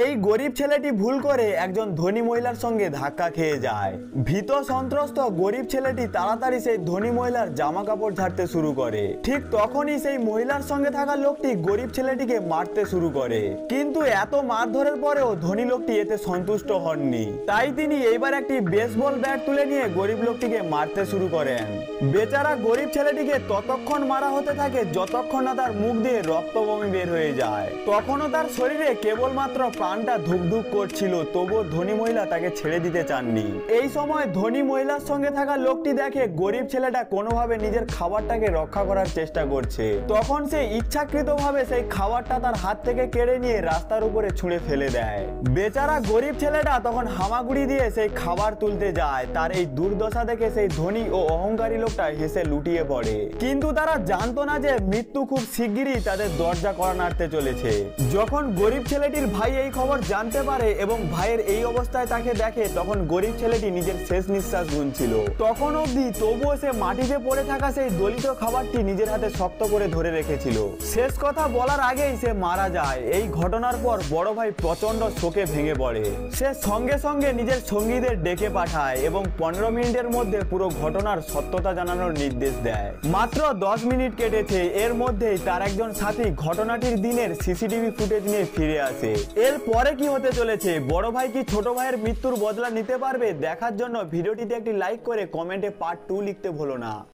এই গরিব ছেলেটি ভুল করে একজন ধনী মহিলার সঙ্গে ধাক্কা খেয়ে যায়। ভীত সন্ত্রস্ত গরিব ছেলেটি তাড়াতাড়ি সেই ধনী মহিলার জামা কাপড় ঝাড়তে শুরু করে। ঠিক তখনই সেই মহিলার সঙ্গে থাকা লোকটি গরিব ছেলেটিকে মারতে শুরু করে, কিন্তু এত মারধরের পরেও ধনী লোকটি এতে সন্তুষ্ট হননি। তাই তিনি এইবার একটি বেসবল ব্যাট তুলে নিয়ে গরিব লোকটিকে মারতে শুরু করেন। বেচারা গরিব ছেলেটিকে ততক্ষণ মারা হতে থাকে যতক্ষণ না তার মুখ দিয়ে রক্ত বমি বের হয়ে যায়। তখনও তার শরীরে কেবলমাত্র প্রাণটা ধুকধুক করছিল, তবুও ধনী মহিলা তাকে ছেড়ে দিতে চাননি। এই সময় ধনী মহিলার সঙ্গে থাকা লোকটি দেখে গরিব ছেলেটা কোনোভাবে নিজের খাবারটাকে রক্ষা করার চেষ্টা করছে। তখন সে ইচ্ছাকৃতভাবে সেই খাবারটা তার হাত থেকে কেড়ে নিয়ে রাস্তার উপরে ছুঁড়ে ফেলে দেয়। বেচারা গরিব ছেলেটা তখন হামাগুড়ি দিয়ে সেই খাবার তুলতে যায়। তার এই দুর্দশা দেখে সেই ধনী ও অহংকারী লোকটা হেসে লুটিয়ে পড়ে, কিন্তু তারা জানতো না যে মৃত্যু খুব শিগগিরই তাদের দরজা কড়া নাড়তে চলেছে। যখন গরিব ছেলেটির ভাই এই খবর জানতে পারে এবং ভাইয়ের এই অবস্থায় তাকে দেখে, তখন গরিব ছেলেটি নিজের শেষ নিঃশ্বাস গুনছিল। তখন অবধি তবুও সে মাটিতে পড়ে থাকা সেই দলিত খাবারটি নিজের হাতে শক্ত করে ধরে রেখেছিল। শেষ কথা বলার আগেই সে মারা যায়। এই ঘটনার পর বড় ভাই প্রচন্ড শোকে ভেঙে পড়ে। সে সঙ্গে সঙ্গে নিজের সঙ্গীদের ডেকে পাঠায় এবং 15 মিনিটের মধ্যে পুরো ঘটনার সত্যতা জানানোর নির্দেশ দেয়। মাত্র 10 মিনিট কেটেছে, এর মধ্যেই তার একজন সাথী ঘটনাটির দিনের সিসিটিভি ফুটেজ নিয়ে ফিরে আসে। এর পরে কি হতে চলেছে, বড় ভাই কি ছোট ভাইয়ের মৃত্যুর বদলা নিতে পারবে? দেখার জন্য ভিডিওটিতে একটি লাইক করে কমেন্টে পার্ট 2 লিখতে ভুলো না।